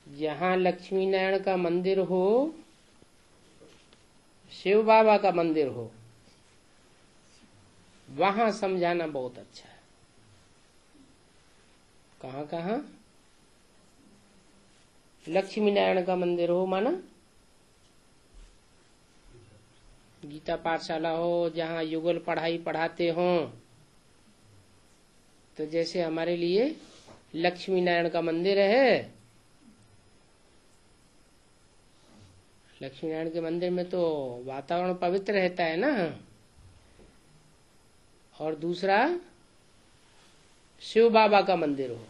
जहाँ लक्ष्मी नारायण का मंदिर हो, शिव बाबा का मंदिर हो, वहां समझाना बहुत अच्छा है। कहाँ कहाँ लक्ष्मी नारायण का मंदिर हो, माना गीता पाठशाला हो, जहाँ युगल पढ़ाई पढ़ाते हो, तो जैसे हमारे लिए लक्ष्मी नारायण का मंदिर है, लक्ष्मी नारायण के मंदिर में तो वातावरण पवित्र रहता है ना। और दूसरा शिव बाबा का मंदिर हो,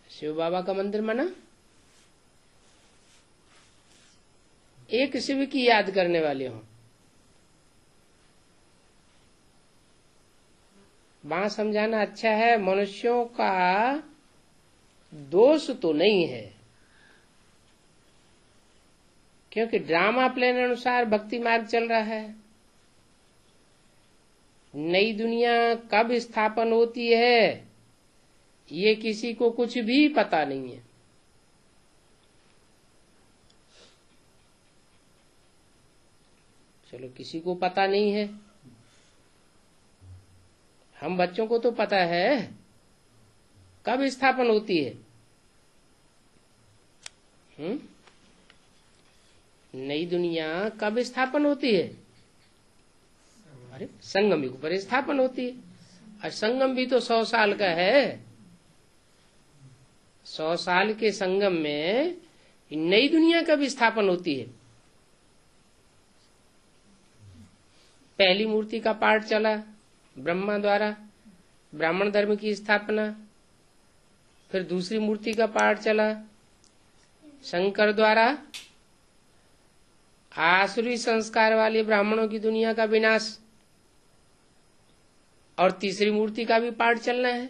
शिव बाबा का मंदिर माना एक शिव की याद करने वाले हो। वहां समझाना अच्छा है, मनुष्यों का दोष तो नहीं है, क्योंकि ड्रामा प्लान अनुसार भक्ति मार्ग चल रहा है। नई दुनिया कब स्थापन होती है ये किसी को कुछ भी पता नहीं है। चलो, किसी को पता नहीं है, हम बच्चों को तो पता है कब स्थापन होती है। नई दुनिया कब स्थापन होती है? अरे संगम युग पर स्थापन होती है। और संगम भी तो 100 साल का है। 100 साल के संगम में नई दुनिया कब स्थापन होती है? पहली मूर्ति का पाठ चला ब्रह्मा द्वारा, ब्राह्मण धर्म की स्थापना। फिर दूसरी मूर्ति का पाठ चला शंकर द्वारा, आसुरी संस्कार वाले ब्राह्मणों की दुनिया का विनाश। और तीसरी मूर्ति का भी पाठ चलना है।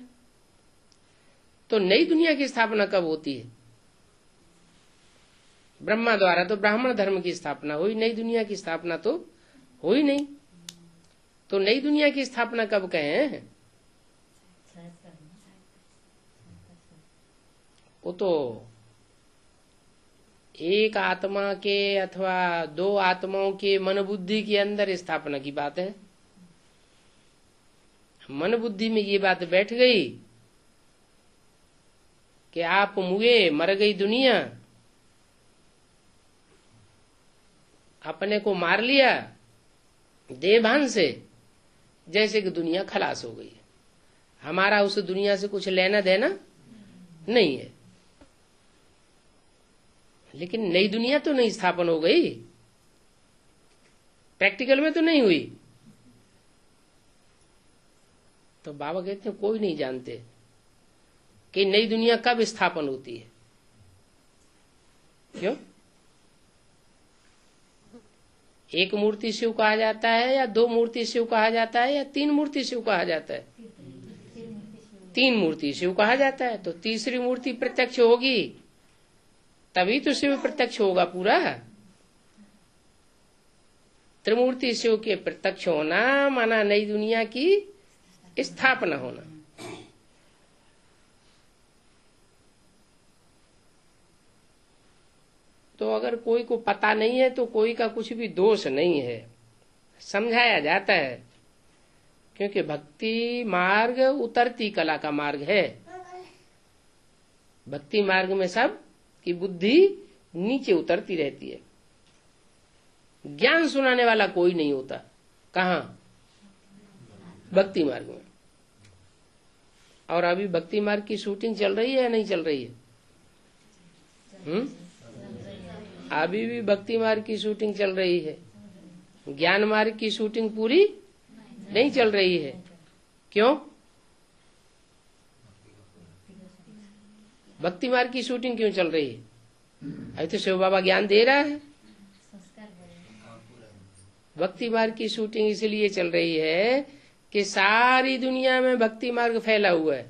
तो नई दुनिया की स्थापना कब होती है? ब्रह्मा द्वारा तो ब्राह्मण धर्म की स्थापना हुई, नई दुनिया की स्थापना तो हुई नहीं। तो नई दुनिया की स्थापना कब कहें? वो तो एक आत्मा के अथवा 2 आत्माओं के मन बुद्धि के अंदर स्थापना की बात है। मन बुद्धि में ये बात बैठ गई कि आप मुए, मर गई दुनिया, अपने को मार लिया देहभान से, जैसे कि दुनिया खलास हो गई। हमारा उस दुनिया से कुछ लेना देना नहीं है। लेकिन नई दुनिया तो नहीं स्थापन हो गई, प्रैक्टिकल में तो नहीं हुई। तो बाबा कहते हैं कोई नहीं जानते कि नई दुनिया कब स्थापन होती है। क्यों? एक मूर्ति शिव कहा जाता है, या 2 मूर्ति शिव कहा जाता है, या 3 मूर्ति शिव कहा जाता है? 3 मूर्ति शिव कहा जाता है। तो तीसरी मूर्ति प्रत्यक्ष होगी तभी तो शिव प्रत्यक्ष होगा पूरा। त्रिमूर्ति शिव के प्रत्यक्ष होना माना नई दुनिया की स्थापना होना। तो अगर कोई को पता नहीं है तो कोई का कुछ भी दोष नहीं है, समझाया जाता है। क्योंकि भक्ति मार्ग उतरती कला का मार्ग है। भक्ति मार्ग में सब की बुद्धि नीचे उतरती रहती है। ज्ञान सुनाने वाला कोई नहीं होता। कहाँ? भक्ति मार्ग में। और अभी भक्ति मार्ग की शूटिंग चल रही है या नहीं चल रही है? अभी भी भक्ति मार्ग की शूटिंग चल रही है। ज्ञान मार्ग की शूटिंग पूरी नहीं चल रही है। क्यों? भक्ति मार्ग की शूटिंग क्यों चल रही है? अभी तो शिव बाबा ज्ञान दे रहा है। भक्ति मार्ग की शूटिंग इसलिए चल रही है कि सारी दुनिया में भक्ति मार्ग फैला हुआ है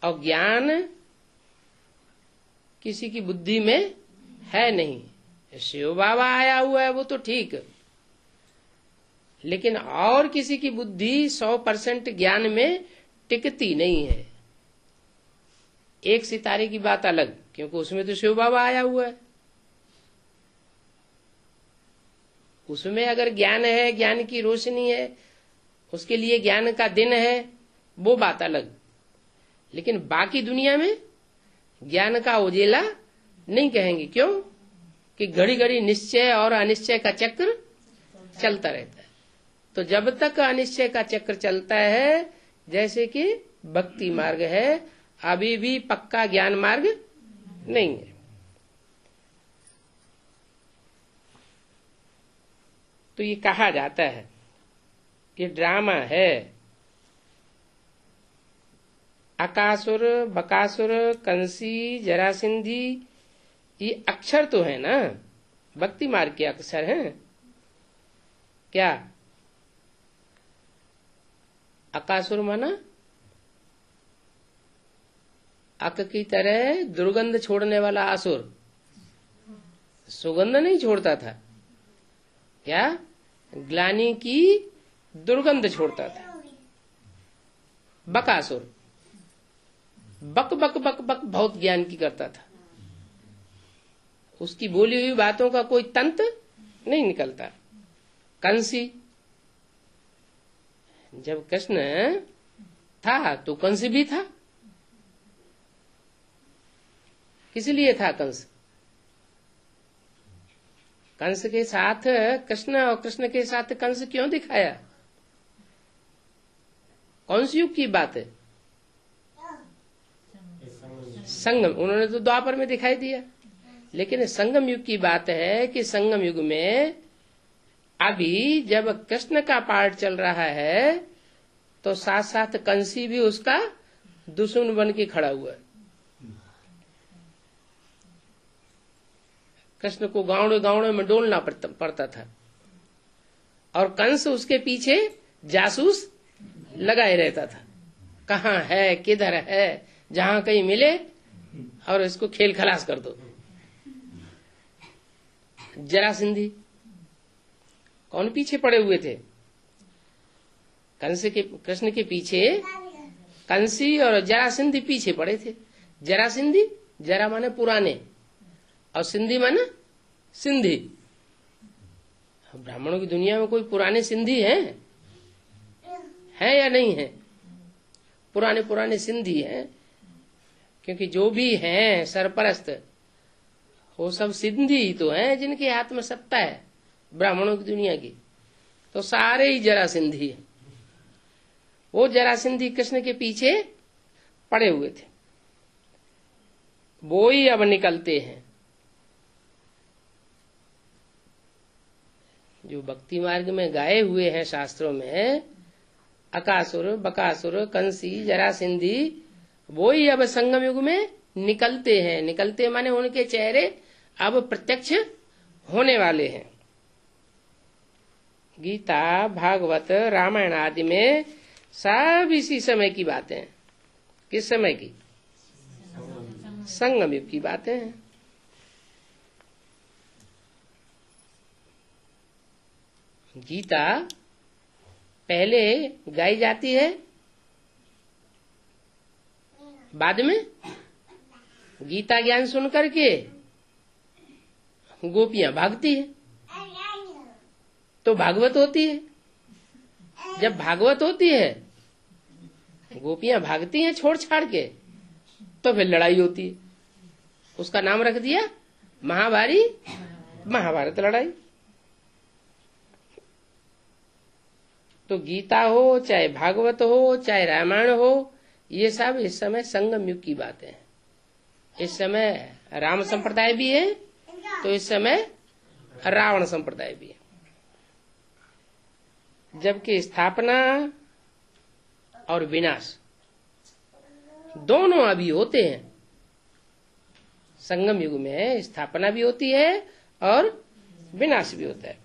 और ज्ञान किसी की बुद्धि में है नहीं। शिव बाबा आया हुआ है वो तो ठीक, लेकिन और किसी की बुद्धि 100% ज्ञान में टिकती नहीं है। एक सितारे की बात अलग, क्योंकि उसमें तो शिव बाबा आया हुआ है, उसमें अगर ज्ञान है, ज्ञान की रोशनी है, उसके लिए ज्ञान का दिन है, वो बात अलग। लेकिन बाकी दुनिया में ज्ञान का उजेला नहीं कहेंगे। क्यों? कि घड़ी घड़ी निश्चय और अनिश्चय का चक्र चलता रहता है। तो जब तक अनिश्चय का चक्र चलता है, जैसे कि भक्ति मार्ग है, अभी भी पक्का ज्ञान मार्ग नहीं है। तो ये कहा जाता है कि ड्रामा है। अकासुर, बकासुर, कंसी, जरासिंधी, ये अक्षर तो है ना, भक्ति मार्ग के अक्षर हैं। क्या? अकासुर माना अक की तरह दुर्गंध छोड़ने वाला असुर, सुगंध नहीं छोड़ता था, क्या? ग्लानि की दुर्गंध छोड़ता था। बकासुर बक बक बक बक बहुत ज्ञान की करता था, उसकी बोली हुई बातों का कोई तंत नहीं निकलता। कंसी, जब कृष्ण था तो कंस भी था। किस लिए था कंस? कंस के साथ कृष्ण और कृष्ण के साथ कंस क्यों दिखाया? कौन सी युग की बात है? संगम, उन्होंने तो द्वापर में दिखाई दिया, लेकिन संगम युग की बात है कि संगम युग में अभी जब कृष्ण का पाठ चल रहा है तो साथ साथ कंसी भी उसका दुश्मन बन के खड़ा हुआ है। कृष्ण को गांवड़े गांवड़े में डोलना पड़ता था और कंस उसके पीछे जासूस लगाए रहता था, कहाँ है, किधर है, जहां कहीं मिले और इसको खेल खलास कर दो। जरासिंधी कौन पीछे पड़े हुए थे? कंस के, कृष्ण के पीछे कंसी और जरासिंधी पीछे पड़े थे। जरासिंधी, जरा माने पुराने और सिंधी माने सिंधी। ब्राह्मणों की दुनिया में कोई पुराने सिंधी हैं या नहीं है? पुराने पुराने सिंधी हैं, क्योंकि जो भी हैं सरपरस्त वो सब सिंधी तो हैं जिनके हाथ में सत्ता है ब्राह्मणों की दुनिया की। तो सारे ही जरासिंधी हैं। वो जरासिंधी कृष्ण के पीछे पड़े हुए थे, वो ही अब निकलते हैं। जो भक्ति मार्ग में गाए हुए हैं शास्त्रों में, अकासुर, बकासुर, कंसी, जरासिंधी, वो ही अब संगम युग में निकलते हैं। निकलते माने उनके चेहरे अब प्रत्यक्ष होने वाले हैं। गीता, भागवत, रामायण आदि में सब इसी समय की बातें हैं। किस समय की? संगम युग की बातें हैं। गीता पहले गाई जाती है, बाद में गीता ज्ञान सुन करके गोपियां भागती है, तो भागवत होती है। जब भागवत होती है, गोपियां भागती हैं छोड़ छाड़ के, तो फिर लड़ाई होती है। उसका नाम रख दिया महाभारत लड़ाई। तो गीता हो, चाहे भागवत हो, चाहे रामायण हो, ये सब इस समय संगम युग की बातें हैं। इस समय राम संप्रदाय भी है, तो इस समय रावण संप्रदाय भी है। जबकि स्थापना और विनाश दोनों अभी होते हैं। संगम युग में स्थापना भी होती है और विनाश भी होता है।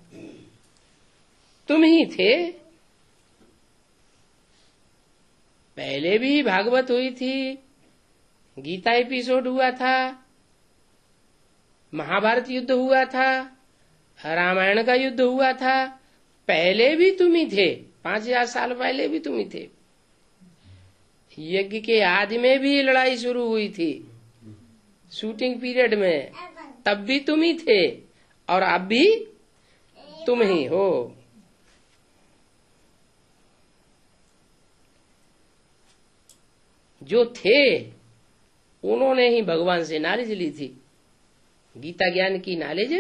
तुम ही थे पहले भी भागवत हुई थी, गीता एपिसोड हुआ था, महाभारत युद्ध हुआ था, रामायण का युद्ध हुआ था, पहले भी तुम ही थे, 5000 साल पहले भी तुम ही थे। यज्ञ के आदि में भी लड़ाई शुरू हुई थी, शूटिंग पीरियड में, तब भी तुम ही थे और अब भी तुम ही हो। जो थे उन्होंने ही भगवान से नॉलेज ली थी, गीता ज्ञान की नॉलेज।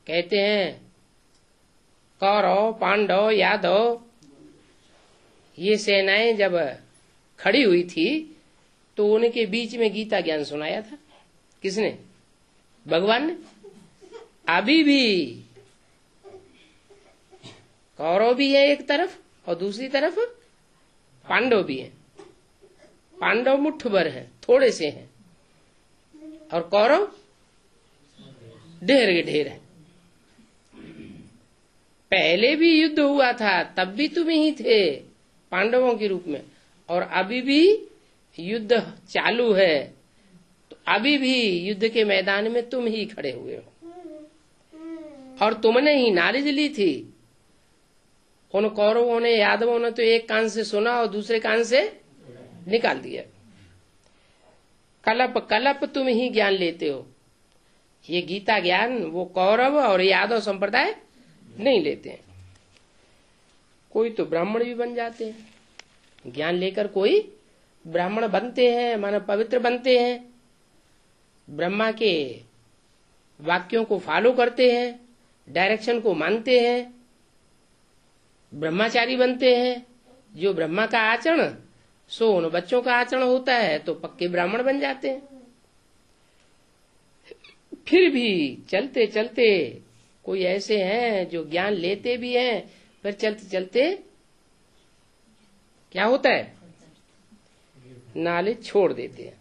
कहते हैं कौरव, पांडव, यादव ये सेनाएं जब खड़ी हुई थी तो उनके बीच में गीता ज्ञान सुनाया था। किसने? भगवान ने। अभी भी कौरव भी है एक तरफ और दूसरी तरफ पांडव भी है। पांडव मुट्ठ भर है, थोड़े से हैं, और कौरव ढेर के ढेर है। पहले भी युद्ध हुआ था, तब भी तुम ही थे पांडवों के रूप में, और अभी भी युद्ध चालू है, तो अभी भी युद्ध के मैदान में तुम ही खड़े हुए हो और तुमने ही नॉलेज ली थी। उन कौरवों ने, यादवों ने तो एक कान से सुना और दूसरे कान से निकाल दिया। कलप कलप तुम ही ज्ञान लेते हो। ये गीता ज्ञान वो कौरव और यादव संप्रदाय नहीं लेते हैं। कोई तो ब्राह्मण भी बन जाते हैं, ज्ञान लेकर कोई ब्राह्मण बनते हैं, मानो पवित्र बनते हैं, ब्रह्मा के वाक्यों को फॉलो करते हैं, डायरेक्शन को मानते हैं, ब्रह्मचारी बनते हैं। जो ब्रह्मा का आचरण सो उन बच्चों का आचरण होता है, तो पक्के ब्राह्मण बन जाते हैं। फिर भी चलते चलते कोई ऐसे हैं जो ज्ञान लेते भी हैं, फिर चलते चलते क्या होता है, नॉलेज छोड़ देते हैं,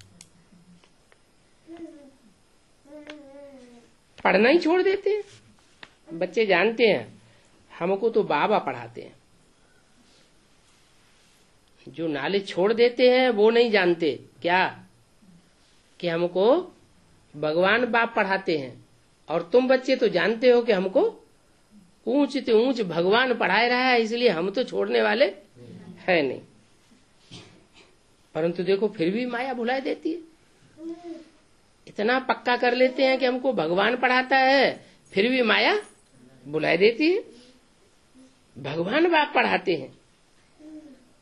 पढ़ना ही छोड़ देते हैं। बच्चे जानते हैं हमको तो बाबा पढ़ाते हैं। जो नॉलेज छोड़ देते हैं वो नहीं जानते क्या कि हमको भगवान बाप पढ़ाते हैं, और तुम बच्चे तो जानते हो कि हमको ऊंच से ऊंच भगवान पढ़ाए रहा है, इसलिए हम तो छोड़ने वाले है नहीं। परंतु देखो फिर भी माया भुला देती है। इतना पक्का कर लेते हैं कि हमको भगवान पढ़ाता है, फिर भी माया भुला देती है। भगवान बाप पढ़ाते हैं,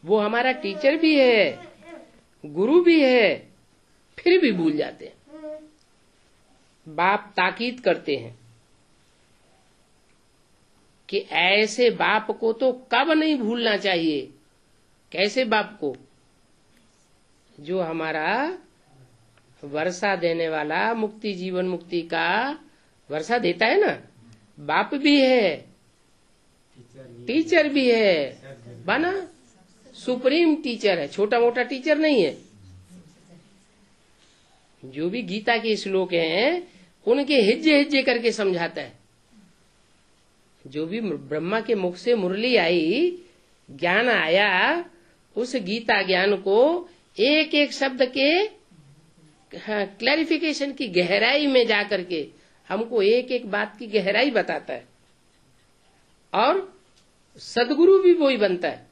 वो हमारा टीचर भी है, गुरु भी है, फिर भी भूल जाते हैं। बाप ताकीद करते हैं कि ऐसे बाप को तो कब नहीं भूलना चाहिए। कैसे बाप को? जो हमारा वर्षा देने वाला, मुक्ति जीवन मुक्ति का वर्षा देता है ना, बाप भी है, टीचर भी है, बना सुप्रीम टीचर है, छोटा मोटा टीचर नहीं है। जो भी गीता के श्लोक हैं उनके हिज्जे हिज्जे करके समझाता है। जो भी ब्रह्मा के मुख से मुरली आई, ज्ञान आया, उस गीता ज्ञान को एक एक शब्द के क्लैरिफिकेशन की गहराई में जाकर के हमको एक एक बात की गहराई बताता है, और सदगुरु भी वही बनता है।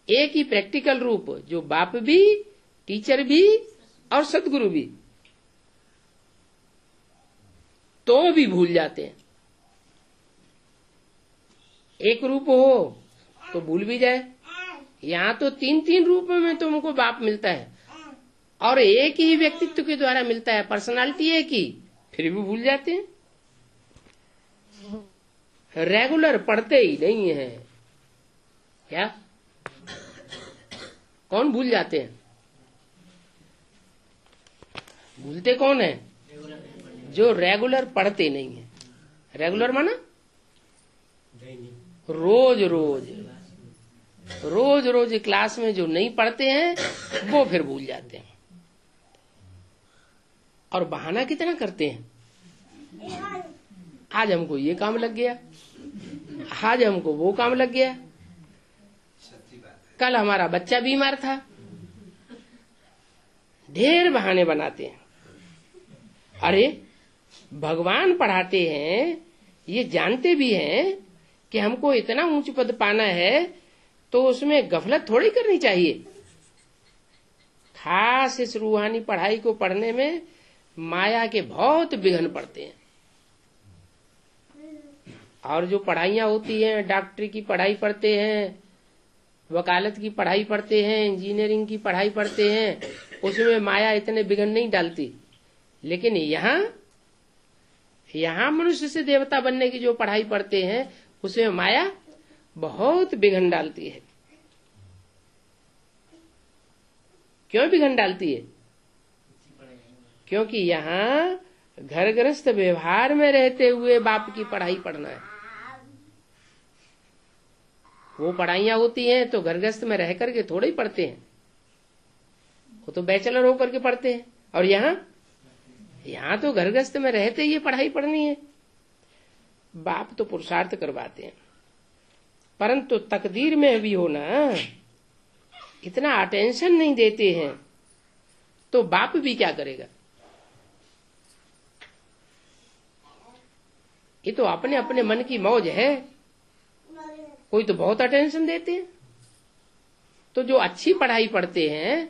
एक ही प्रैक्टिकल रूप, जो बाप भी, टीचर भी और सदगुरु भी, तो भी भूल जाते हैं। एक रूप हो तो भूल भी जाए, यहाँ तो तीन तीन रूप में तुमको बाप मिलता है, और एक ही व्यक्तित्व के द्वारा मिलता है, पर्सनालिटी एक ही, फिर भी भूल जाते हैं। रेगुलर पढ़ते ही नहीं है क्या? कौन भूल जाते हैं? भूलते कौन है? जो रेगुलर पढ़ते नहीं है। रेगुलर माना रोज रोज रोज रोज क्लास में जो नहीं पढ़ते हैं वो फिर भूल जाते हैं। और बहाना कितना करते हैं, आज हमको ये काम लग गया, आज हमको वो काम लग गया। कल हमारा बच्चा बीमार था। ढेर बहाने बनाते हैं। अरे भगवान पढ़ाते हैं, ये जानते भी हैं कि हमको इतना ऊंच पद पाना है, तो उसमें गफलत थोड़ी करनी चाहिए। खास इस रूहानी पढ़ाई को पढ़ने में माया के बहुत विघ्न पड़ते हैं। और जो पढ़ाइयाँ होती हैं, डॉक्टरी की पढ़ाई पढ़ते हैं, वकालत की पढ़ाई पढ़ते हैं, इंजीनियरिंग की पढ़ाई पढ़ते हैं, उसमें माया इतने विघ्न नहीं डालती। लेकिन यहाँ मनुष्य से देवता बनने की जो पढ़ाई पढ़ते हैं, उसमें माया बहुत विघ्न डालती है। क्यों विघ्न डालती है? क्योंकि यहाँ घर गृहस्थ व्यवहार में रहते हुए बाप की पढ़ाई पढ़ना है। वो पढ़ाइयाँ होती हैं तो घर गृहस्थ में रह करके थोड़े ही पढ़ते हैं, वो तो बैचलर होकर के पढ़ते हैं। और यहाँ तो घर गृहस्थ में रहते ही ये पढ़ाई पढ़नी है। बाप तो पुरुषार्थ करवाते हैं, परंतु तकदीर में भी हो ना, इतना अटेंशन नहीं देते हैं, तो बाप भी क्या करेगा? ये तो अपने अपने मन की मौज है। कोई तो बहुत अटेंशन देते हैं, तो जो अच्छी पढ़ाई पढ़ते हैं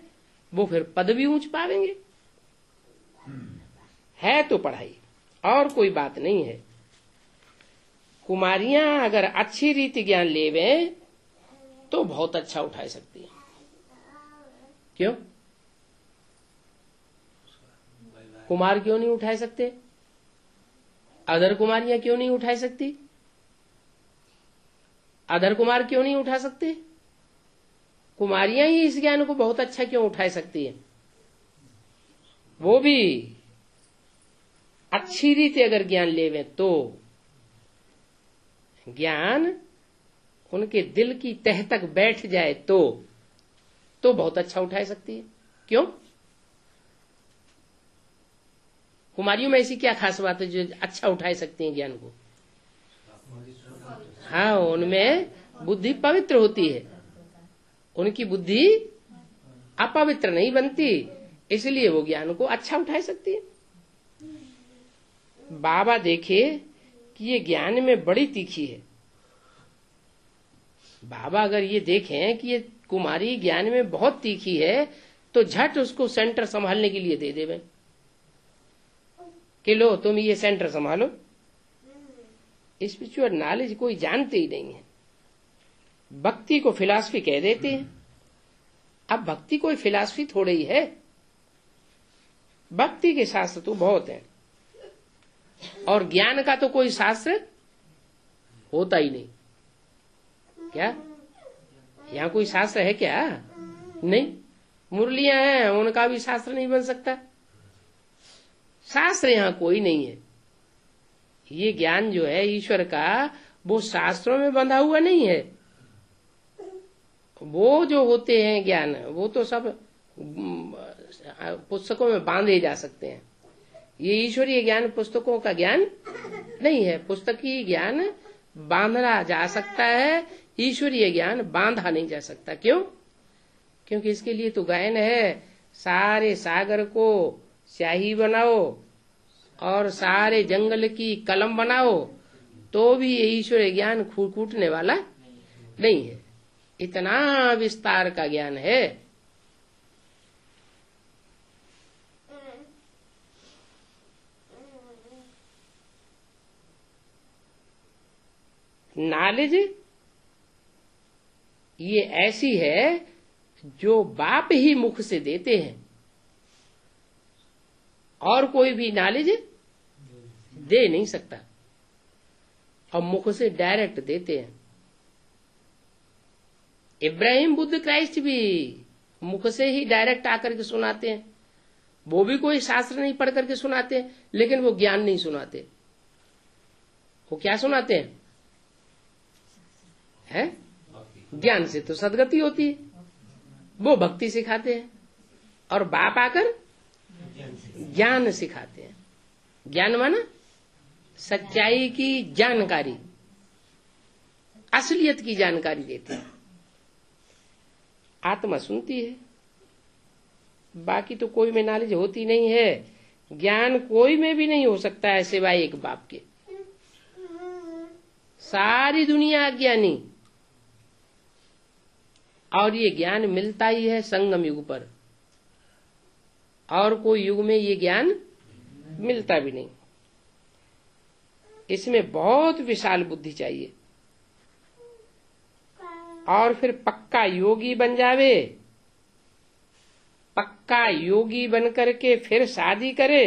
वो फिर पद भी ऊंच पावेंगे। है तो पढ़ाई, और कोई बात नहीं है। कुमारियां अगर अच्छी रीति ज्ञान लेवे तो बहुत अच्छा उठा सकती हैं। क्यों? कुमार क्यों नहीं उठा सकते? अदर कुमारियां क्यों नहीं उठा सकती? अदर कुमार क्यों नहीं उठा सकते? कुमारियां ही इस ज्ञान को बहुत अच्छा क्यों उठा सकती हैं? वो भी अच्छी रीति अगर ज्ञान लेवे तो ज्ञान उनके दिल की तह तक बैठ जाए तो बहुत अच्छा उठा सकती है। क्यों? कुमारियों में ऐसी क्या खास बात है जो अच्छा उठा सकती हैं ज्ञान को? हाँ, उनमें बुद्धि पवित्र होती है, उनकी बुद्धि अपवित्र नहीं बनती, इसलिए वो ज्ञान को अच्छा उठा सकती है। बाबा देखे कि ये ज्ञान में बड़ी तीखी है। बाबा अगर ये देखें कि ये कुमारी ज्ञान में बहुत तीखी है, तो झट उसको सेंटर संभालने के लिए दे देवे कि लो तुम ये सेंटर संभालो। स्पिरिचुअल नॉलेज कोई जानते ही नहीं है, भक्ति को फिलॉसफी कह देते हैं। अब भक्ति कोई फिलॉसफी थोड़ी ही है, भक्ति के शास्त्र तो बहुत हैं, और ज्ञान का तो कोई शास्त्र होता ही नहीं। क्या यहाँ कोई शास्त्र है क्या? नहीं। मुरलियां हैं, उनका भी शास्त्र नहीं बन सकता। शास्त्र यहाँ कोई नहीं है। ये ज्ञान जो है ईश्वर का, वो शास्त्रों में बंधा हुआ नहीं है। वो जो होते हैं ज्ञान, वो तो सब पुस्तकों में बांधे जा सकते हैं। ये ईश्वरीय ज्ञान पुस्तकों का ज्ञान नहीं है। पुस्तकीय ज्ञान बांधा जा सकता है, ईश्वरीय ज्ञान बांधा नहीं जा सकता। क्यों? क्योंकि इसके लिए तो गायन है, सारे सागर को स्याही बनाओ और सारे जंगल की कलम बनाओ, तो भी ये ईश्वरीय ज्ञान कूटने वाला नहीं है। इतना विस्तार का ज्ञान है। नॉलेज ये ऐसी है जो बाप ही मुख से देते हैं, और कोई भी नॉलेज दे नहीं सकता, और मुख से डायरेक्ट देते हैं। इब्राहिम बुद्ध क्राइस्ट भी मुख से ही डायरेक्ट आकर के सुनाते हैं। वो भी कोई शास्त्र नहीं पढ़ करके सुनाते, लेकिन वो ज्ञान नहीं सुनाते। वो क्या सुनाते हैं? ज्ञान से तो सदगति होती है, वो भक्ति सिखाते हैं, और बाप आकर ज्ञान सिखाते हैं। ज्ञान माना सच्चाई की जानकारी, असलियत की जानकारी देते हैं। आत्मा सुनती है, बाकी तो कोई में नॉलेज होती नहीं है। ज्ञान कोई में भी नहीं हो सकता है सिवाय एक बाप के। सारी दुनिया अज्ञानी, और ये ज्ञान मिलता ही है संगम युग पर, और कोई युग में ये ज्ञान मिलता भी नहीं। इसमें बहुत विशाल बुद्धि चाहिए, और फिर पक्का योगी बन जावे। पक्का योगी बन करके फिर शादी करे,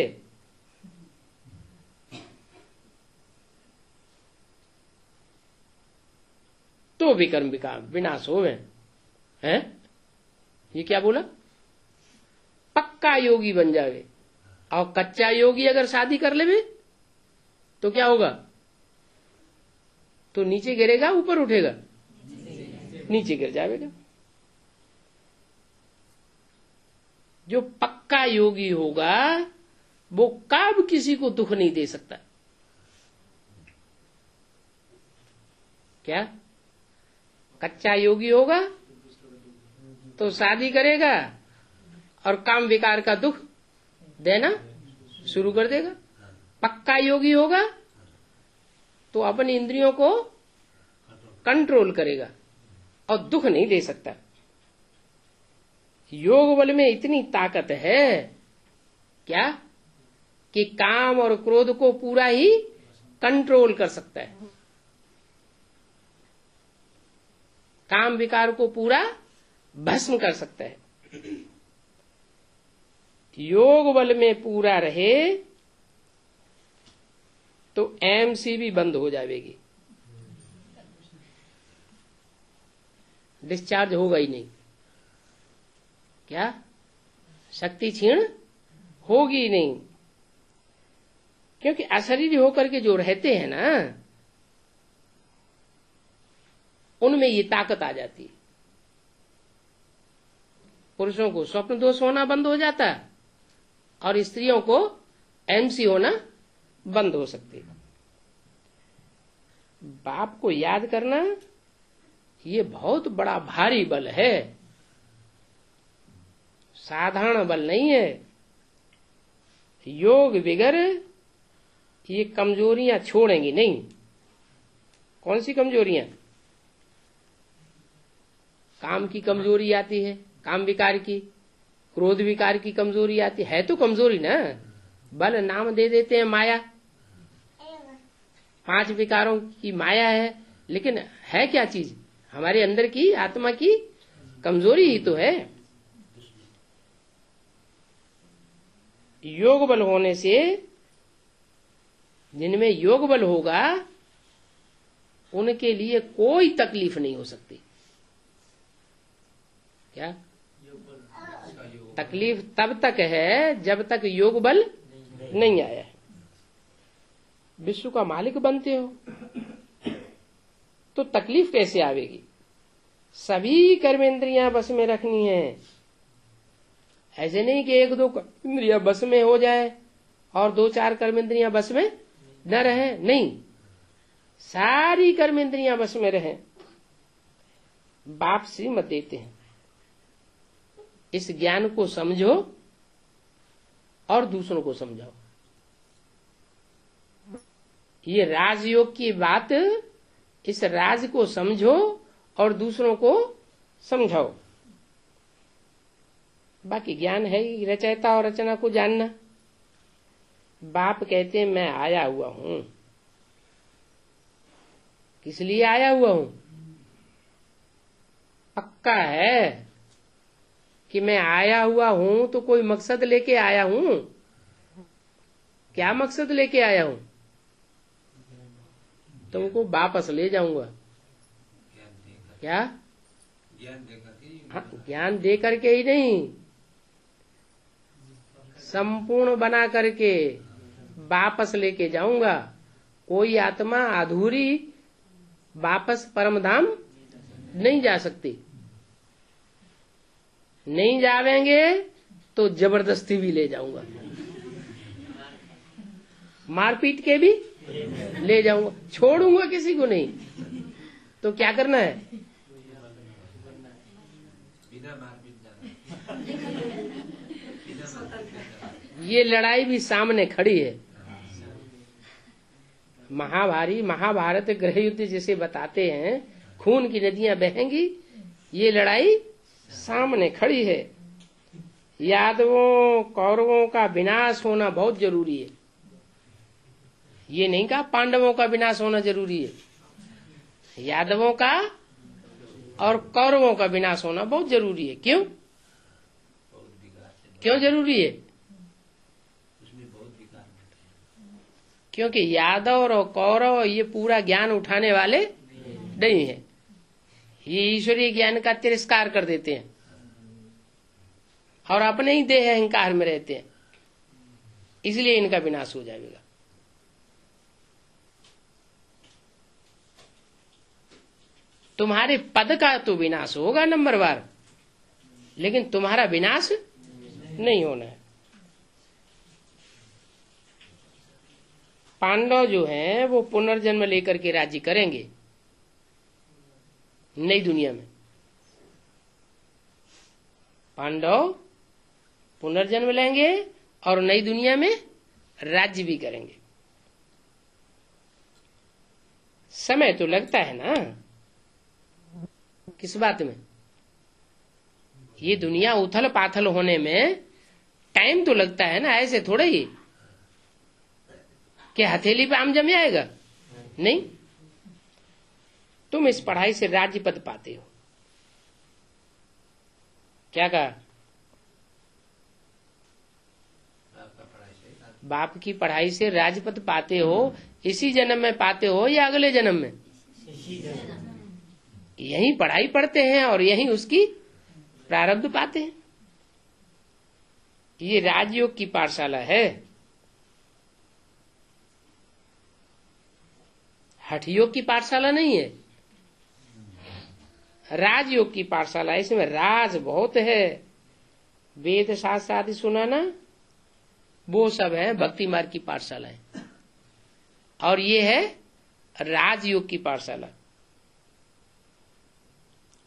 तो विकर्म विनाश होवे। हैं? ये क्या बोला? पक्का योगी बन जावे। और कच्चा योगी अगर शादी कर लेवे तो क्या होगा? तो नीचे गिरेगा, ऊपर उठेगा? नीचे गिर जाएगा। जो पक्का योगी होगा वो कब किसी को दुख नहीं दे सकता। क्या? कच्चा योगी होगा तो शादी करेगा और काम विकार का दुख देना शुरू कर देगा। पक्का योगी होगा तो अपनी इंद्रियों को कंट्रोल करेगा और दुख नहीं दे सकता। योग बल में इतनी ताकत है क्या कि काम और क्रोध को पूरा ही कंट्रोल कर सकता है, काम विकार को पूरा भस्म कर सकता है। योग बल में पूरा रहे तो एमसी भी बंद हो जाएगी, डिस्चार्ज होगा ही नहीं। क्या? शक्ति क्षीण होगी नहीं, क्योंकि अशरीरी होकर के जो रहते हैं ना, उनमें ये ताकत आ जाती है। पुरुषों को स्वप्न दोष होना बंद हो जाता है और स्त्रियों को एमसी होना बंद हो सकती है। बाप को याद करना ये बहुत बड़ा भारी बल है, साधारण बल नहीं है। योग बिगर ये कमजोरियां छोड़ेंगी नहीं। कौन सी कमजोरियां? काम की कमजोरी आती है, काम विकार की, क्रोध विकार की कमजोरी आती है तो कमजोरी ना, बल नाम दे देते हैं माया। 5 विकारों की माया है, लेकिन है क्या चीज? हमारे अंदर की आत्मा की कमजोरी ही तो है। योग बल होने से, जिनमें योग बल होगा उनके लिए कोई तकलीफ नहीं हो सकती। क्या? तकलीफ तब तक है जब तक योग बल नहीं आया। विश्व का मालिक बनते हो तो तकलीफ कैसे आवेगी? सभी कर्मेंद्रियां बस में रखनी है। ऐसे नहीं कि 1-2 कर्मेंद्रियां बस में हो जाए और 2-4 कर्मेंद्रियां बस में न रहे। नहीं, सारी कर्मेंद्रियां बस में रहे। बाप श्रीमत देते हैं, इस ज्ञान को समझो और दूसरों को समझाओ। ये राजयोग की बात, इस राज को समझो और दूसरों को समझाओ। बाकी ज्ञान है ही रचयिता और रचना को जानना। बाप कहते हैं मैं आया हुआ हूं। किस लिए आया हुआ हूं? पक्का है कि मैं आया हुआ हूं तो कोई मकसद लेके आया हूं। क्या मकसद लेके आया हूं? तुमको वापस ले जाऊंगा। क्या? ज्ञान दे करके ही नहीं, संपूर्ण बना करके वापस लेके जाऊंगा। कोई आत्मा अधूरी वापस परम धाम नहीं जा सकती। नहीं जावेंगे तो जबरदस्ती भी ले जाऊंगा, मारपीट के भी ले जाऊंगा, छोड़ूंगा किसी को नहीं। तो क्या करना है? ये लड़ाई भी सामने खड़ी है। महाभारत गृह युद्ध जिसे बताते हैं, खून की नदियां बहेंगी, ये लड़ाई सामने खड़ी है। यादवों कौरवों का विनाश होना बहुत जरूरी है। ये नहीं कहा पांडवों का विनाश होना जरूरी है, यादवों का और कौरवों का विनाश होना बहुत जरूरी है। क्यों जरूरी है? क्योंकि यादव और कौरव ये पूरा ज्ञान उठाने वाले नहीं है, ये ईश्वरीय ज्ञान का तिरस्कार कर देते हैं और अपने ही देह अहंकार में रहते हैं, इसलिए इनका विनाश हो जाएगा। तुम्हारे पद का तो विनाश होगा नंबरवार, लेकिन तुम्हारा विनाश नहीं होना है। पांडव जो हैं वो पुनर्जन्म लेकर के राज्य करेंगे नई दुनिया में। पांडव पुनर्जन्म लेंगे और नई दुनिया में राज्य भी करेंगे। समय तो लगता है ना, किस बात में? ये दुनिया उथल पाथल होने में टाइम तो लगता है ना, ऐसे थोड़ा ही कि हथेली पे आम जम जाएगा। नहीं, तुम इस पढ़ाई से राज्य पद पाते हो। क्या कहा? बाप की पढ़ाई से राज्य पद पाते हो। इसी जन्म में पाते हो या अगले जन्म में? यही पढ़ाई पढ़ते हैं और यही उसकी प्रारब्ध पाते हैं। ये राजयोग की पाठशाला है, हठयोग की पाठशाला नहीं है। राजयोग की पाठशाला, इसमें राज बहुत है। वेद शास्त्र आदि सुनाना, वो सब है भक्ति मार्ग की पाठशाला है। और ये है राजयोग की पाठशाला,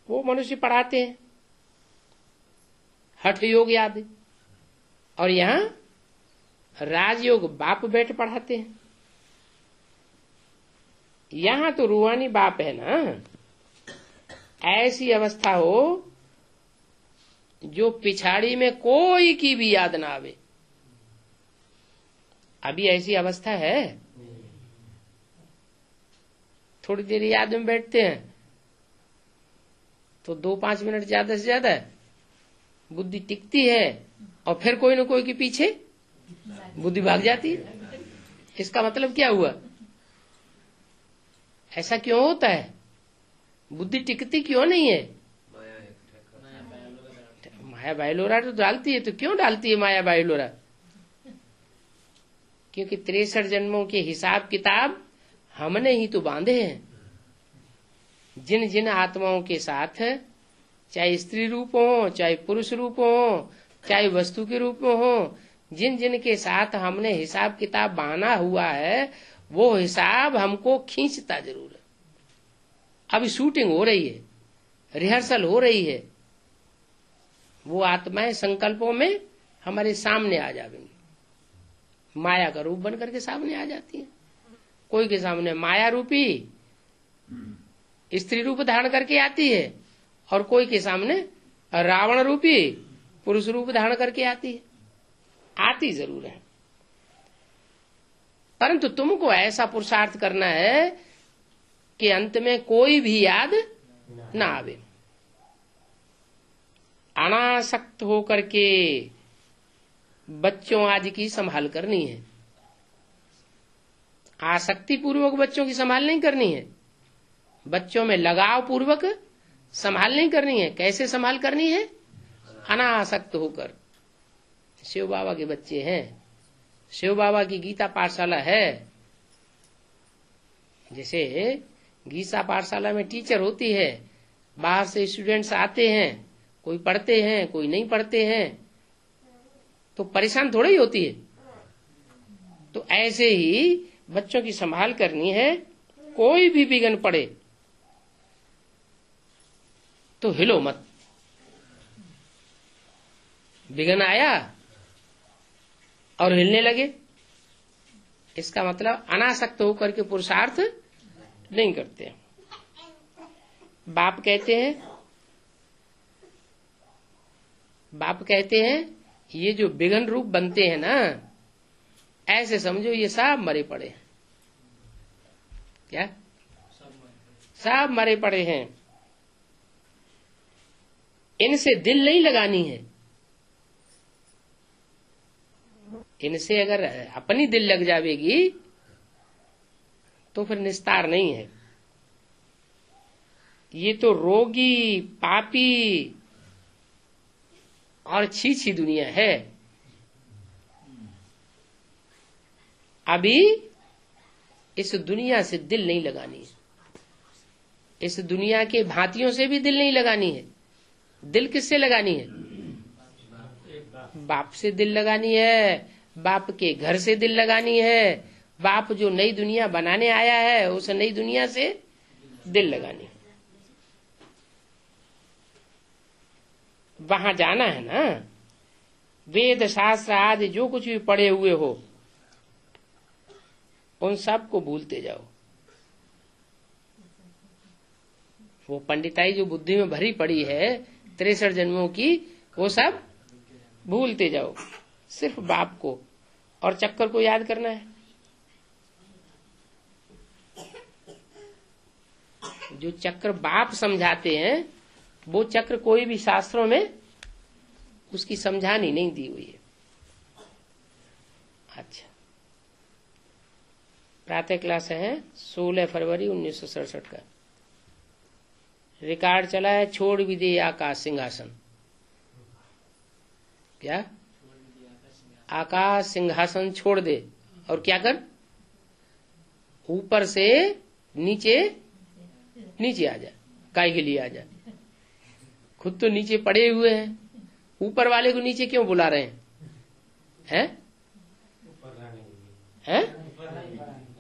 वो मनुष्य पढ़ाते हैं हठ योग आदि, और यहाँ राजयोग बाप बैठ पढ़ाते हैं। यहाँ तो रूहानी बाप है ना। ऐसी अवस्था हो जो पिछाड़ी में कोई की भी याद ना आवे। अभी ऐसी अवस्था है? थोड़ी देर याद में बैठते हैं तो 2-5 मिनट ज्यादा से ज्यादा बुद्धि टिकती है और फिर कोई न कोई के पीछे बुद्धि भाग जाती है। इसका मतलब क्या हुआ? ऐसा क्यों होता है? बुद्धि टिकती क्यों नहीं है? माया बायलोरा तो डालती है, तो क्यों डालती है माया बायलोरा? क्योंकि 63 जन्मों के हिसाब किताब हमने ही तो बांधे हैं। जिन जिन आत्माओं के साथ, चाहे स्त्री रूप हो, चाहे पुरुष रूप हो, चाहे वस्तु के रूप में हो, जिन जिन के साथ हमने हिसाब किताब बांधा हुआ है, वो हिसाब हमको खींचता जरूर है। अभी शूटिंग हो रही है, रिहर्सल हो रही है। वो आत्माएं संकल्पों में हमारे सामने आ जाएंगी, माया का रूप बन करके सामने आ जाती है। कोई के सामने माया रूपी स्त्री रूप धारण करके आती है और कोई के सामने रावण रूपी पुरुष रूप धारण करके आती है। आती जरूर है, परंतु तुमको ऐसा पुरुषार्थ करना है कि अंत में कोई भी याद ना आवे। अनासक्त होकर के बच्चों आज की संभाल करनी है। आसक्ति पूर्वक बच्चों की संभाल नहीं करनी है, बच्चों में लगाव पूर्वक संभाल नहीं करनी है। कैसे संभाल करनी है? अनासक्त होकर। शिव बाबा के बच्चे हैं, शिव बाबा की गीता पाठशाला है। जैसे गीता पाठशाला में टीचर होती है, बाहर से स्टूडेंट्स आते हैं, कोई पढ़ते हैं कोई नहीं पढ़ते हैं, तो परेशान थोड़ी ही होती है। तो ऐसे ही बच्चों की संभाल करनी है। कोई भी विघ्न पड़े तो हिलो मत, विघ्न आया और हिलने लगे, इसका मतलब अनासक्त होकर के पुरुषार्थ नहीं करते। बाप कहते हैं ये जो विघ्न रूप बनते हैं ना, ऐसे समझो ये सब मरे पड़े हैं। क्या? सब मरे पड़े हैं। इनसे दिल नहीं लगानी है। इनसे अगर अपनी दिल लग जाएगी तो फिर निस्तार नहीं है। ये तो रोगी, पापी और छी दुनिया है। अभी इस दुनिया से दिल नहीं लगानी है। इस दुनिया के भांतियों से भी दिल नहीं लगानी है। दिल किससे लगानी है? बाप से दिल लगानी है, बाप के घर से दिल लगानी है, बाप जो नई दुनिया बनाने आया है उस नई दुनिया से दिल लगानी है। वहां जाना है ना। वेद शास्त्र आदि जो कुछ भी पढ़े हुए हो उन सब को भूलते जाओ। वो पंडिताई जो बुद्धि में भरी पड़ी है 63 जन्मों की, वो सब भूलते जाओ। सिर्फ बाप को और चक्कर को याद करना है। जो चक्र बाप समझाते हैं वो चक्र कोई भी शास्त्रों में उसकी समझानी नहीं दी हुई है। अच्छा, प्रातः क्लास है 16 फरवरी 1967 का। रिकॉर्ड चला है, छोड़ भी दे आकाश सिंहासन। क्या? आकाश सिंहासन छोड़ दे और क्या कर? ऊपर से नीचे आ जा। काय के लिए आ जा? खुद तो नीचे पड़े हुए हैं, ऊपर वाले को नीचे क्यों बुला रहे हैं? हैं?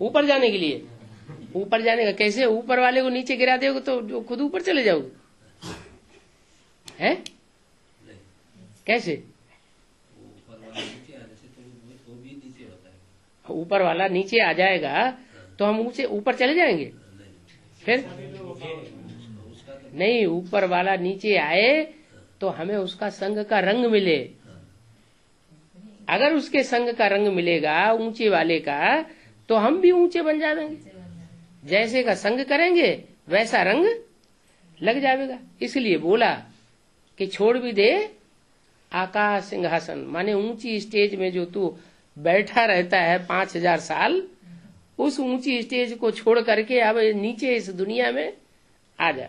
ऊपर जाने के लिए। ऊपर जाने का कैसे? ऊपर वाले को नीचे गिरा दोगे तो खुद ऊपर चले जाओगे। हैं? कैसे? ऊपर वाला नीचे आ जाएगा तो हम ऊपर चले जाएंगे। फिर नहीं, ऊपर वाला नीचे आए तो हमें उसका संग का रंग मिले। अगर उसके संग का रंग मिलेगा ऊंचे वाले का तो हम भी ऊंचे बन जाएंगे। जैसे का संग करेंगे वैसा रंग लग जाएगा। इसलिए बोला कि छोड़ भी दे आकाश सिंहासन, माने ऊंची स्टेज में जो तू बैठा रहता है 5000 साल, उस ऊंची स्टेज को छोड़ करके अब नीचे इस दुनिया में आ जा।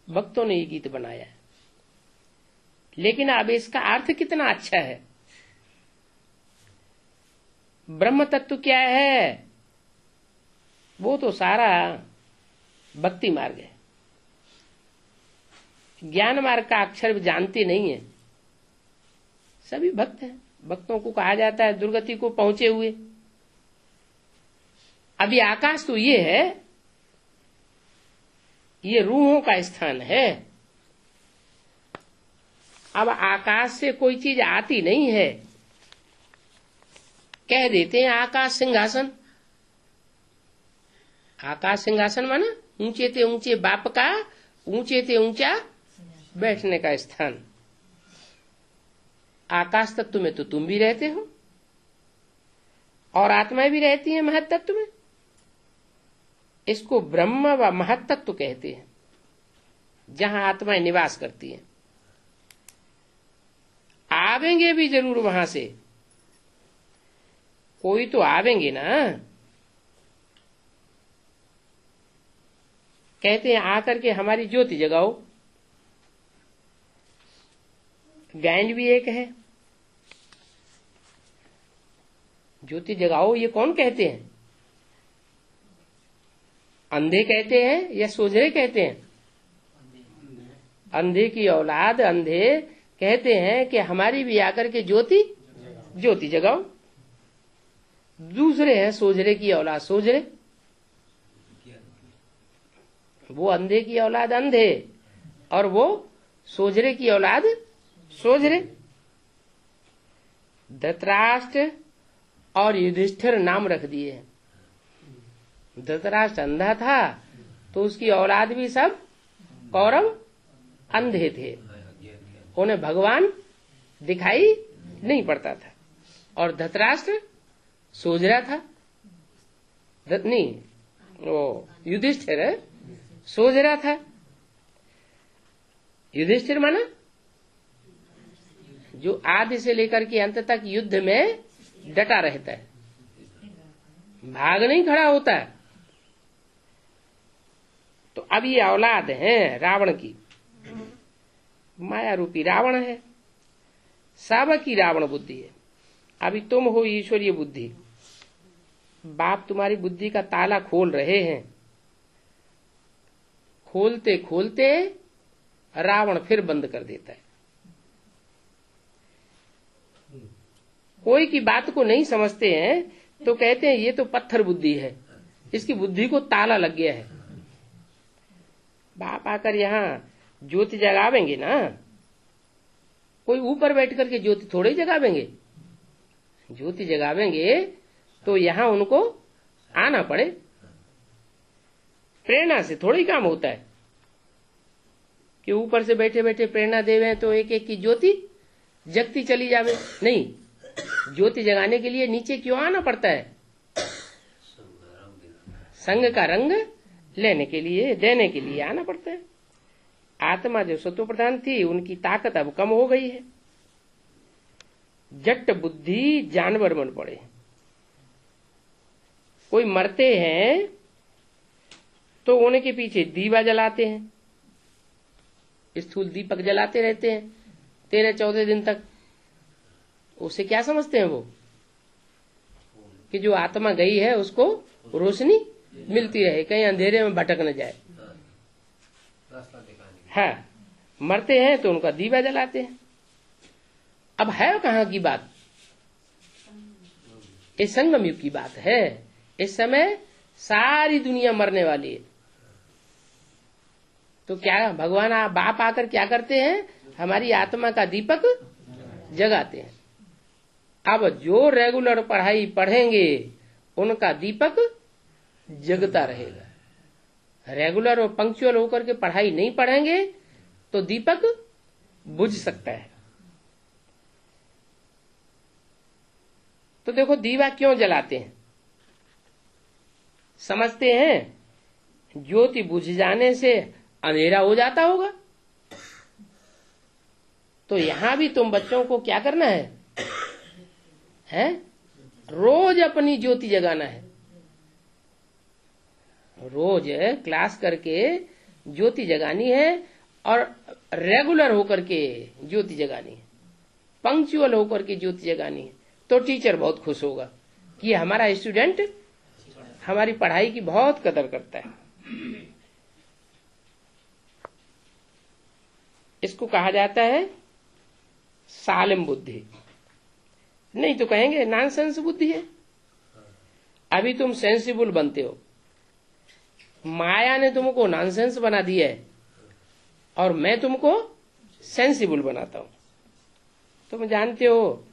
भक्तों ने ये गीत बनाया है, लेकिन अब इसका अर्थ कितना अच्छा है। ब्रह्म तत्व क्या है? वो तो सारा भक्ति मार्ग है। ज्ञान मार्ग का अक्षर भी जानते नहीं है। सभी भक्त हैं। भक्तों को कहा जाता है दुर्गति को पहुंचे हुए। अभी आकाश तो ये है, ये रूहों का स्थान है। अब आकाश से कोई चीज आती नहीं है। कह देते हैं आकाश सिंहासन। आकाश सिंहासन माना ऊंचे ते ऊंचे बाप का ऊंचे ते ऊंचा बैठने का स्थान। आकाश तत्व में तो तुम भी रहते हो और आत्माएं भी रहती हैं महत तत्व में। इसको ब्रह्म व महत तत्व कहते हैं, जहां आत्माएं निवास करती हैं। आवेंगे भी जरूर वहां से, कोई तो आवेंगे ना। कहते हैं आकर के हमारी ज्योति जगाओ। गायन भी एक है, ज्योति जगाओ। ये कौन कहते हैं? अंधे कहते हैं या सोझरे कहते हैं? अंधे की औलाद अंधे कहते हैं कि हमारी भी आकर के ज्योति जगाओ। दूसरे हैं सोझरे की औलाद सोझरे, वो अंधे की औलाद अंधे और वो सोझरे की औलाद सोझरे। धृतराष्ट्र और युधिष्ठिर नाम रख दिए हैं। धृतराष्ट्र अंधा था तो उसकी औलाद भी सब कौरव अंधे थे, उन्हें भगवान दिखाई नहीं पड़ता था। और धृतराष्ट्र सोझरा था, नहीं वो युधिष्ठिर सोझरा था। युधिष्ठिर माना जो आदि से लेकर के अंत तक युद्ध में डटा रहता है, भाग नहीं खड़ा होता है। तो अब ये औलाद है रावण की, माया रूपी रावण है, सबकी रावण बुद्धि है। अभी तुम हो ईश्वरीय बुद्धि, बाप तुम्हारी बुद्धि का ताला खोल रहे हैं। खोलते खोलते रावण फिर बंद कर देता है। कोई की बात को नहीं समझते हैं तो कहते हैं ये तो पत्थर बुद्धि है, इसकी बुद्धि को ताला लग गया है। बाप आकर यहाँ ज्योति जगावेंगे ना, कोई ऊपर बैठ करके ज्योति थोड़े ही जगावेंगे। ज्योति जगावेंगे तो यहाँ उनको आना पड़े, प्रेरणा से थोड़ा ही काम होता है कि ऊपर से बैठे बैठे प्रेरणा देवे तो एक एक की ज्योति जगती चली जावे। नहीं, ज्योति जगाने के लिए नीचे क्यों आना पड़ता है? संग का रंग लेने के लिए, देने के लिए आना पड़ता है। आत्मा जो सत्व प्रधान थी उनकी ताकत अब कम हो गई है। जट बुद्धि जानवर बन पड़े। कोई मरते हैं तो उनके पीछे दीवा जलाते हैं, स्थूल दीपक जलाते रहते हैं 13-14 दिन तक। उसे क्या समझते हैं वो कि जो आत्मा गई है उसको रोशनी मिलती रहे, कहीं अंधेरे में भटक न जाए। हाँ, मरते हैं तो उनका दीवा जलाते हैं। अब है कहाँ की बात? इस संगम युग की बात है। इस समय सारी दुनिया मरने वाली है। तो क्या भगवान बाप आकर क्या करते हैं? हमारी आत्मा का दीपक जगाते हैं। अब जो रेगुलर पढ़ाई पढ़ेंगे उनका दीपक जगता रहेगा। रेगुलर और पंक्चुअल होकर के पढ़ाई नहीं पढ़ेंगे तो दीपक बुझ सकता है। तो देखो दीवा क्यों जलाते हैं? समझते हैं ज्योति बुझ जाने से अंधेरा हो जाता होगा। तो यहां भी तुम बच्चों को क्या करना है? रोज अपनी ज्योति जगाना है। रोज क्लास करके ज्योति जगानी है और रेगुलर होकर के ज्योति जगानी है, पंक्चुअल होकर के ज्योति जगानी है। तो टीचर बहुत खुश होगा कि हमारा स्टूडेंट हमारी पढ़ाई की बहुत कदर करता है। इसको कहा जाता है सालिम बुद्धि। नहीं तो कहेंगे नॉनसेंस बुद्धि है। अभी तुम सेंसिबल बनते हो, माया ने तुमको नॉनसेंस बना दिया है और मैं तुमको सेंसिबल बनाता हूं। तुम जानते हो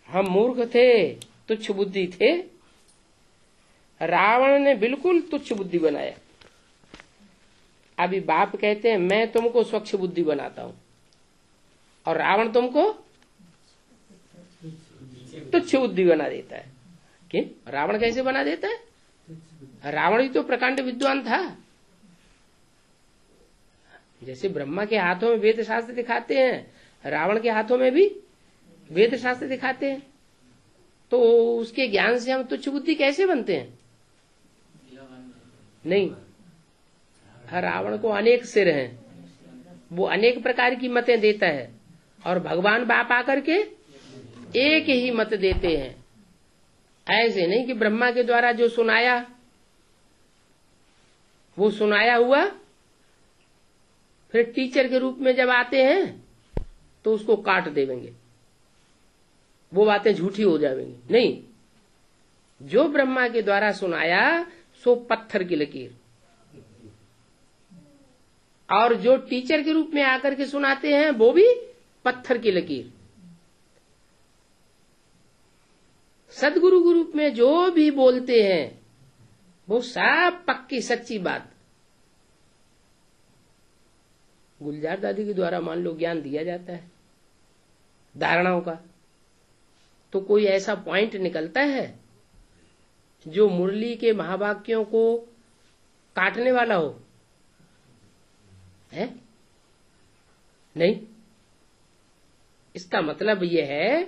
हम मूर्ख थे, तुच्छ बुद्धि थे। रावण ने बिल्कुल तुच्छ बुद्धि बनाया। अभी बाप कहते हैं मैं तुमको स्वच्छ बुद्धि बनाता हूं और रावण तुमको तुच्छ बुद्धि बना देता है। कि रावण कैसे बना देता है? रावण ही तो प्रकांड विद्वान था। जैसे ब्रह्मा के हाथों में वेद शास्त्र दिखाते हैं, रावण के हाथों में भी वेद शास्त्र दिखाते हैं। तो उसके ज्ञान से हम तुच्छ बुद्धि कैसे बनते हैं? नहीं, रावण को अनेक सिर हैं, वो अनेक प्रकार की मतें देता है और भगवान बाप आकर के एक ही मत देते हैं। ऐसे नहीं कि ब्रह्मा के द्वारा जो सुनाया वो सुनाया हुआ, फिर टीचर के रूप में जब आते हैं तो उसको काट देंगे, वो बातें झूठी हो जाएंगी। नहीं, जो ब्रह्मा के द्वारा सुनाया सो पत्थर की लकीर, और जो टीचर के रूप में आकर के सुनाते हैं वो भी पत्थर की लकीर। सदगुरु के रूप में जो भी बोलते हैं वो सब पक्की सच्ची बात। गुलजार दादी के द्वारा मान लो ज्ञान दिया जाता है धारणाओं का, तो कोई ऐसा पॉइंट निकलता है जो मुरली के महावाक्यों को काटने वाला हो? है नहीं। इसका मतलब यह है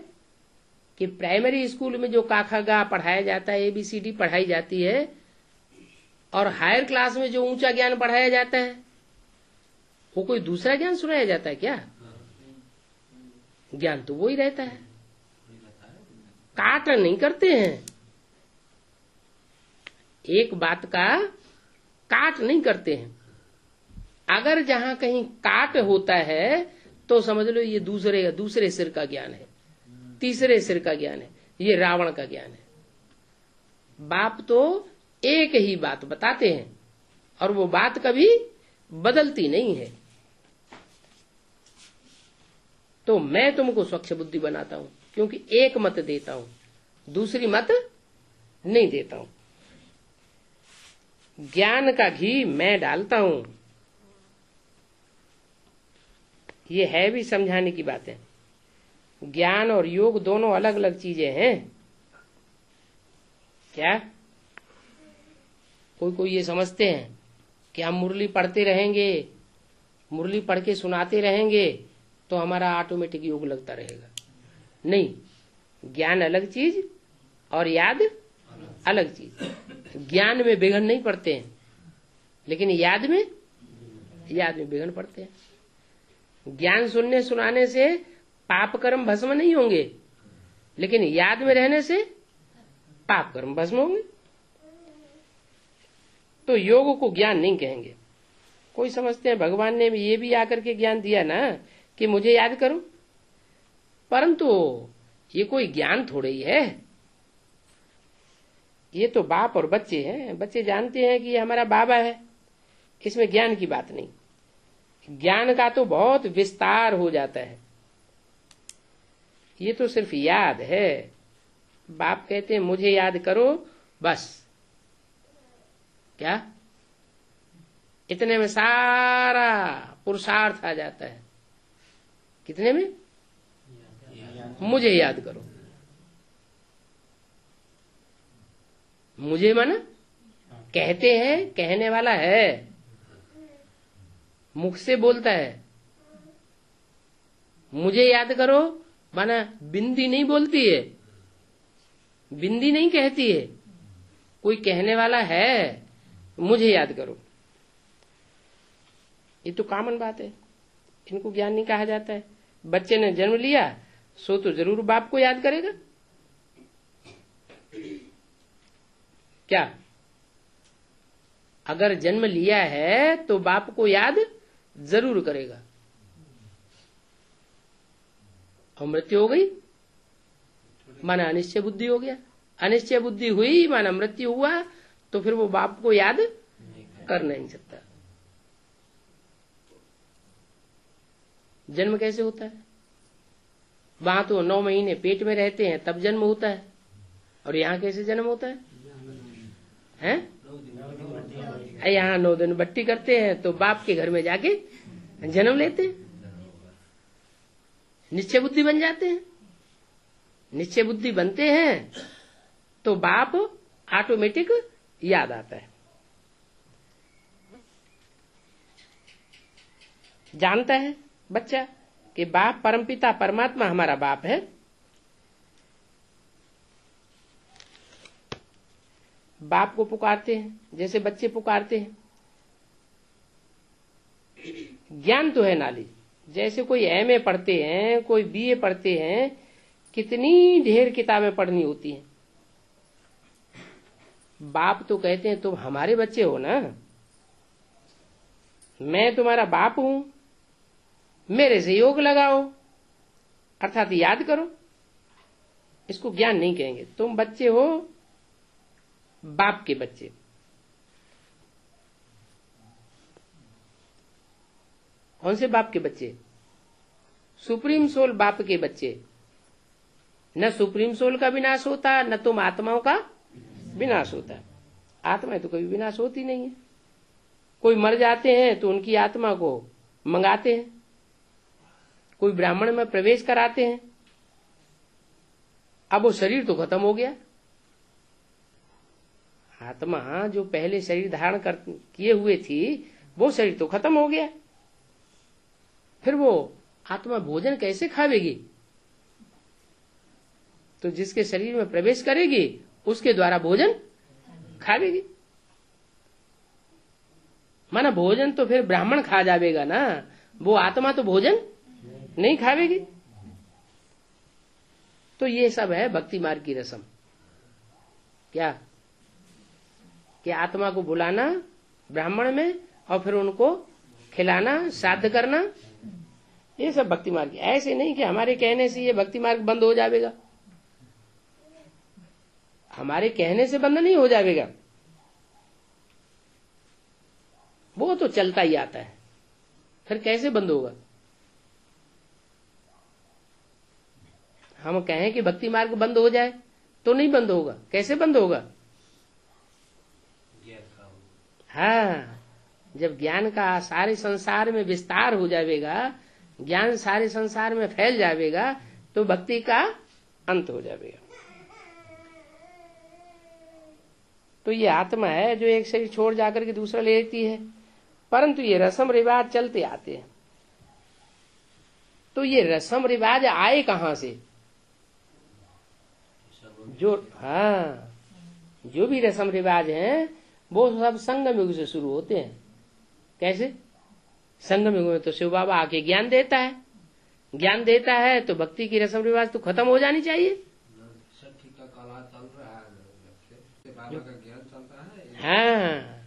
कि प्राइमरी स्कूल में जो काखा गा पढ़ाया जाता है, एबीसीडी पढ़ाई जाती है, और हायर क्लास में जो ऊंचा ज्ञान पढ़ाया जाता है वो कोई दूसरा ज्ञान सुनाया जाता है क्या? ज्ञान तो वो ही रहता है, काट नहीं करते हैं। एक बात का काट नहीं करते हैं। अगर जहां कहीं काट होता है तो समझ लो ये दूसरे सिर का ज्ञान है, तीसरे सिर का ज्ञान है, ये रावण का ज्ञान है। बाप तो एक ही बात बताते हैं और वो बात कभी बदलती नहीं है। तो मैं तुमको स्वच्छ बुद्धि बनाता हूं क्योंकि एक मत देता हूं, दूसरी मत नहीं देता हूं। ज्ञान का घी मैं डालता हूं। ये है भी समझाने की बात है। ज्ञान और योग दोनों अलग अलग चीजें हैं क्या? कोई ये समझते हैं कि हम मुरली पढ़ते रहेंगे, मुरली पढ़ के सुनाते रहेंगे तो हमारा ऑटोमेटिक योग लगता रहेगा। नहीं, ज्ञान अलग चीज और याद अलग चीज। ज्ञान में विघ्न नहीं पड़ते हैं, लेकिन याद में विघ्न पड़ते हैं। ज्ञान सुनने सुनाने से पाप कर्म भस्म नहीं होंगे, लेकिन याद में रहने से पाप कर्म भस्म होंगे। तो योग को ज्ञान नहीं कहेंगे। कोई समझते हैं भगवान ने ये भी आकर के ज्ञान दिया ना कि मुझे याद करो, परंतु ये कोई ज्ञान थोड़े ही है। ये तो बाप और बच्चे हैं। बच्चे जानते हैं कि ये हमारा बाबा है, इसमें ज्ञान की बात नहीं। ज्ञान का तो बहुत विस्तार हो जाता है। ये तो सिर्फ याद है। बाप कहते हैं मुझे याद करो, बस। क्या? इतने में सारा पुरुषार्थ आ जाता है। कितने में? मुझे याद करो। मुझे माना कहते हैं, कहने वाला है, मुख से बोलता है। मुझे याद करो माना बिंदी नहीं बोलती है, बिंदी नहीं कहती है, कोई कहने वाला है मुझे याद करो। ये तो कॉमन बात है, इनको ज्ञान नहीं कहा जाता है। बच्चे ने जन्म लिया सो तो जरूर बाप को याद करेगा। क्या? अगर जन्म लिया है तो बाप को याद जरूर करेगा। और मृत्यु हो गई माना अनिश्चय बुद्धि हो गया। अनिश्चय बुद्धि हुई माना मृत्यु हुआ, तो फिर वो बाप को याद कर नहीं सकता। जन्म कैसे होता है? वहां तो 9 महीने पेट में रहते हैं तब जन्म होता है, और यहाँ कैसे जन्म होता है? यहाँ 9 दिन बट्टी करते हैं तो बाप के घर में जाके जन्म लेते हैं, निश्चय बुद्धि बन जाते हैं। निश्चय बुद्धि बनते हैं तो बाप ऑटोमेटिक याद आता है। जानता है बच्चा कि बाप परमपिता परमात्मा हमारा बाप है। बाप को पुकारते हैं जैसे बच्चे पुकारते हैं। ज्ञान तो है नॉलेज, जैसे कोई एमए पढ़ते हैं, कोई बीए पढ़ते हैं, कितनी ढेर किताबें पढ़नी होती हैं। बाप तो कहते हैं तुम हमारे बच्चे हो ना, मैं तुम्हारा बाप हूं, मेरे से योग लगाओ, अर्थात याद करो। इसको ज्ञान नहीं कहेंगे। तुम बच्चे हो, बाप के बच्चे। कौन से बाप के बच्चे? सुप्रीम सोल बाप के बच्चे। न सुप्रीम सोल का विनाश होता, न तुम आत्माओं का विनाश होता। आत्मा तो कभी विनाश होती नहीं है। कोई मर जाते हैं तो उनकी आत्मा को मंगाते हैं, कोई ब्राह्मण में प्रवेश कराते हैं। अब वो शरीर तो खत्म हो गया। आत्मा जो पहले शरीर धारण किए हुए थी, वो शरीर तो खत्म हो गया। फिर वो आत्मा भोजन कैसे खावेगी? तो जिसके शरीर में प्रवेश करेगी उसके द्वारा भोजन खावेगी। माना भोजन तो फिर ब्राह्मण खा जावेगा ना, वो आत्मा तो भोजन नहीं खावेगी। तो ये सब है भक्ति मार्ग की रस्म। क्या कि आत्मा को बुलाना ब्राह्मण में और फिर उनको खिलाना, श्राद्ध करना, ये सब भक्ति मार्ग। ऐसे नहीं कि हमारे कहने से ये भक्ति मार्ग बंद हो जाएगा। हमारे कहने से बंद नहीं हो जाएगा, वो तो चलता ही आता है। फिर कैसे बंद होगा? हम कहें कि भक्ति मार्ग बंद हो जाए तो नहीं बंद होगा। कैसे बंद होगा? हाँ, जब ज्ञान का सारे संसार में विस्तार हो जाएगा, ज्ञान सारे संसार में फैल जाएगा, तो भक्ति का अंत हो जाएगा। तो ये आत्मा है जो एक शरीर छोड़ जाकर के दूसरा ले लेती है, परंतु ये रस्म रिवाज चलते आते हैं। तो ये रस्म रिवाज आए कहां से? जो भी रस्म रिवाज हैं वो सब संगम युग से शुरू होते हैं। कैसे? संगम युग में तो शिव बाबा आके ज्ञान देता है। ज्ञान देता है तो भक्ति की रस्म रिवाज तो खत्म हो जानी चाहिए। हाँ,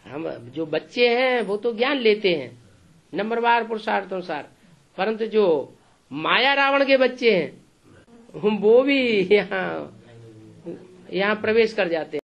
हम जो बच्चे हैं वो तो ज्ञान लेते हैं नंबरवार पुरुषार्थ अनुसार, परंतु जो माया रावण के बच्चे हैं वो भी यहाँ प्रवेश कर जाते हैं।